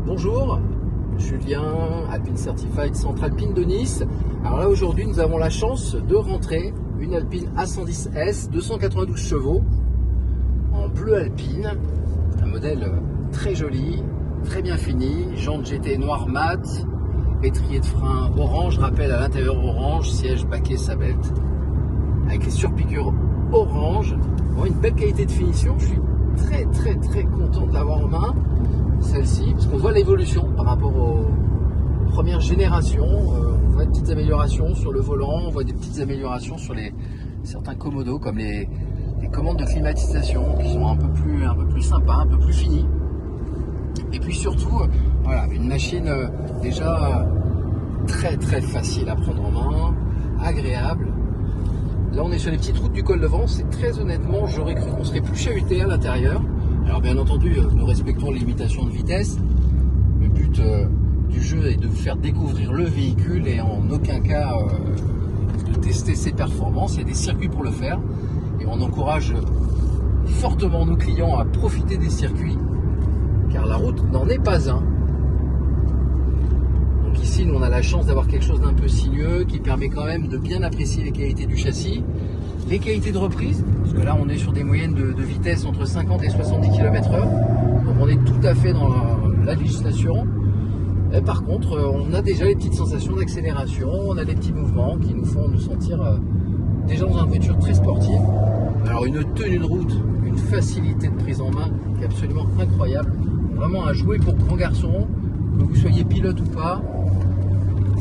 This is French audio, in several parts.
Bonjour, Julien, Alpine Certified Centre Alpine de Nice. Alors là aujourd'hui nous avons la chance de rentrer une Alpine A110S 292 chevaux en bleu alpine, un modèle très joli, très bien fini, jantes GT noir mat, étrier de frein orange, rappel à l'intérieur orange, siège baquet sabette, avec les surpiqûres orange, vraiment une belle qualité de finition. Je suis très content de l'avoir en main, celle-ci, parce qu'on voit l'évolution par rapport aux premières générations. On voit des petites améliorations sur le volant, on voit des petites améliorations sur certains commodos, comme les commandes de climatisation qui sont un peu plus sympas, un peu plus finies. Et puis surtout, voilà, une machine déjà très facile à prendre en main, agréable. Là on est sur les petites routes du col de Vence et très honnêtement j'aurais cru qu'on serait plus chahuté à l'intérieur. Alors bien entendu nous respectons les limitations de vitesse. Le but du jeu est de vous faire découvrir le véhicule et en aucun cas de tester ses performances. Il y a des circuits pour le faire et on encourage fortement nos clients à profiter des circuits car la route n'en est pas un. Donc ici nous on a la chance d'avoir quelque chose d'un peu sinueux qui permet quand même de bien apprécier les qualités du châssis, les qualités de reprise, parce que là on est sur des moyennes de vitesse entre 50 et 70 km/h, donc on est tout à fait dans la législation. Et par contre on a déjà les petites sensations d'accélération, on a des petits mouvements qui nous font nous sentir déjà dans une voiture très sportive. Alors une tenue de route, une facilité de prise en main qui est absolument incroyable, vraiment un jouet pour grands garçons, que vous soyez pilote ou pas.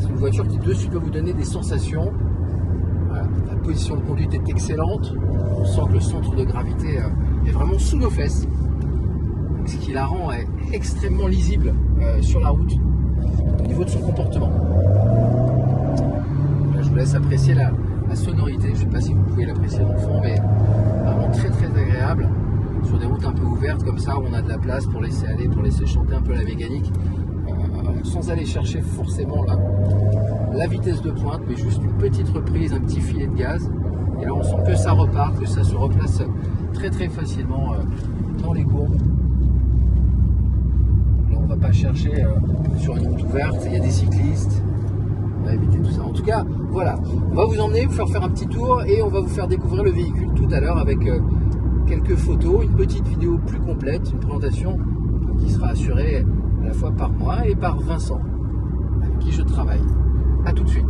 C'est une voiture qui de suite va vous donner des sensations. Voilà. La position de conduite est excellente, on sent que le centre de gravité est vraiment sous nos fesses, ce qui la rend extrêmement lisible sur la route au niveau de son comportement. Là, je vous laisse apprécier la sonorité, je ne sais pas si vous pouvez l'apprécier dans le fond, mais vraiment très agréable sur des routes un peu ouvertes comme ça où on a de la place pour laisser aller, pour laisser chanter un peu la mécanique sans aller chercher forcément la vitesse de pointe, mais juste une petite reprise, un petit filet de gaz, et là on sent que ça repart, que ça se replace très facilement dans les courbes. Là on va pas chercher sur une route ouverte, il y a des cyclistes, on va éviter tout ça. En tout cas voilà, on va vous emmener, vous faire un petit tour et on va vous faire découvrir le véhicule tout à l'heure avec quelques photos, une petite vidéo plus complète, une présentation qui sera assurée à la fois par moi et par Vincent, avec qui je travaille. A tout de suite.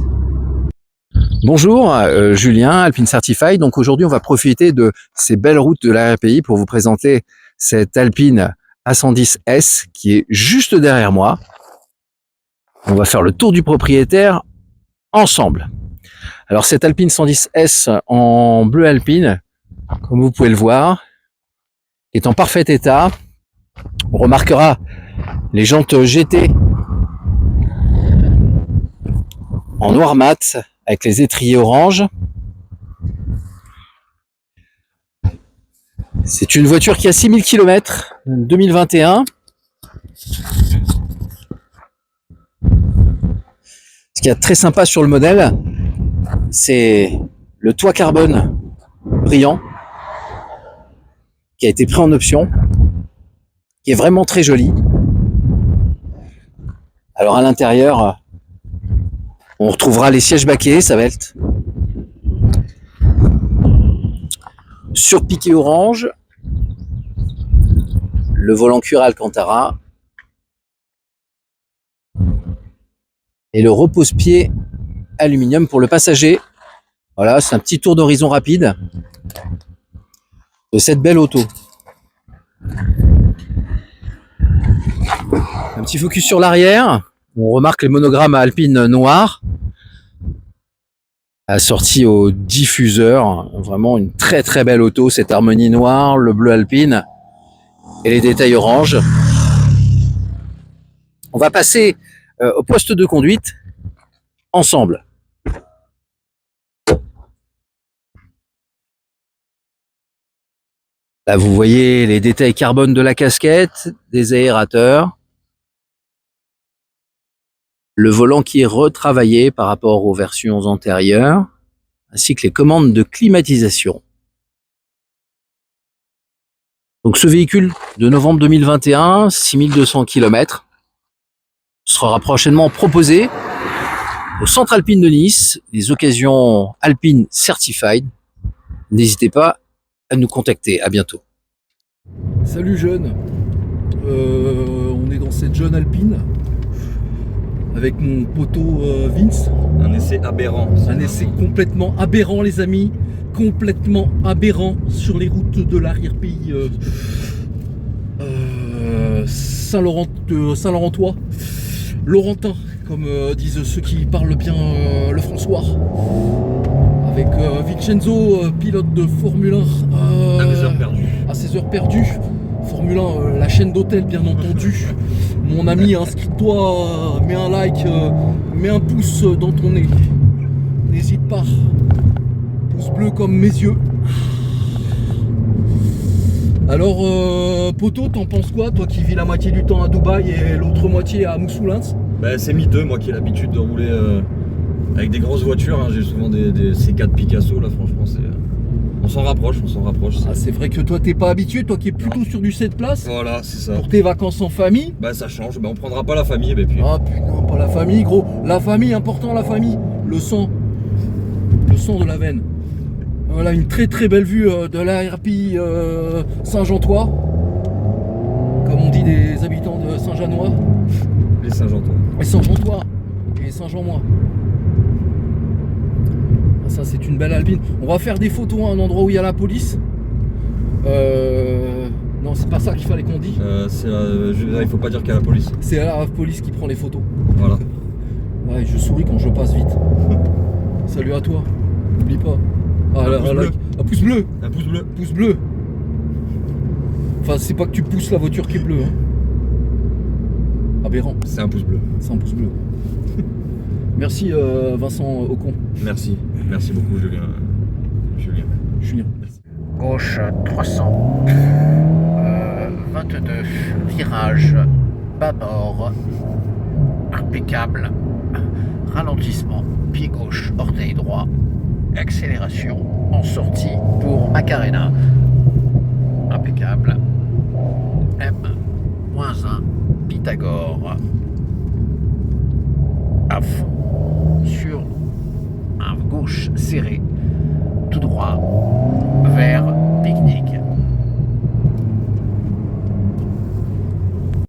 Bonjour, Julien, Alpine Certified. Donc aujourd'hui, on va profiter de ces belles routes de la RPI pour vous présenter cette Alpine A110S qui est juste derrière moi. On va faire le tour du propriétaire ensemble. Alors cette Alpine 110S en bleu alpine, comme vous pouvez le voir, est en parfait état. On remarquera les jantes GT en noir mat avec les étriers orange. C'est une voiture qui a 6000 km 2021. Ce qui est très sympa sur le modèle, c'est le toit carbone brillant qui a été pris en option, qui est vraiment très joli. Alors à l'intérieur, on retrouvera les sièges baquets, sabette, surpiqué orange, le volant cuir Alcantara et le repose-pied aluminium pour le passager. Voilà, c'est un petit tour d'horizon rapide de cette belle auto. Un petit focus sur l'arrière. On remarque les monogrammes Alpine noirs assortis au diffuseur. Vraiment une très belle auto, cette harmonie noire, le bleu alpine et les détails orange. On va passer au poste de conduite ensemble. Là, vous voyez les détails carbone de la casquette, des aérateurs. Le volant qui est retravaillé par rapport aux versions antérieures, ainsi que les commandes de climatisation. Donc ce véhicule de novembre 2021, 6200 km, sera prochainement proposé au Centre Alpine de Nice, des occasions alpines certified. N'hésitez pas à nous contacter. À bientôt. Salut jeunes, on est dans cette jeune alpine avec mon poteau Vince. Un essai aberrant. Un essai complètement aberrant les amis, complètement aberrant sur les routes de l'arrière-pays Saint-Laurentois, Laurentin, comme disent ceux qui parlent bien le François. Avec Vincenzo, pilote de Formule 1 à des heures perdues. À ses heures perdues. Formule 1, la chaîne d'hôtel bien entendu. Mon ami, inscris-toi, mets un like, mets un pouce dans ton nez. N'hésite pas. Pouce bleu comme mes yeux. Alors, poto, t'en penses quoi, toi qui vis la moitié du temps à Dubaï et l'autre moitié à Moussoulins? Bah, c'est miteux, moi qui ai l'habitude de rouler avec des grosses voitures. Hein. J'ai souvent des C4 Picasso, là, franchement, c'est. On s'en rapproche, on s'en rapproche. Ah, c'est vrai que toi t'es pas habitué, toi qui es plutôt sur du 7 places. Voilà, c'est ça. Pour tes vacances en famille. Bah ça change, bah on prendra pas la famille, bah puis. Ah putain, pas la famille gros. La famille, important la famille. Le sang. Le sang de la veine. Voilà une très très belle vue de l'ARP Saint-Jean-Toi. Comme on dit des habitants de Saint-Janois. Les Saint-Jean-Toi. Les Saint-Jean-Toi. Et Saint-Jean-Moi. Ça c'est une belle alpine. On va faire des photos à un endroit où il y a la police. Non, c'est pas ça qu'il fallait qu'on dise. Il faut pas dire qu'il y a la police. C'est la police qui prend les photos. Voilà. Ouais, je souris quand je passe vite. Salut à toi. N'oublie pas. Ah, un pouce bleu. Un pouce bleu. Pouce bleu. Enfin, c'est pas que tu pousses la voiture qui est bleue. Hein. Aberrant. C'est un pouce bleu. C'est un pouce bleu. Merci Vincent Ocon. Merci. Merci beaucoup Julien. Julien. Gauche 300. 22. Virage. Bâbord. Impeccable. Ralentissement. Pied gauche. Orteil droit. Accélération. En sortie pour Macarena. Impeccable. M-1. Pythagore. À fond sur un gauche serré, tout droit,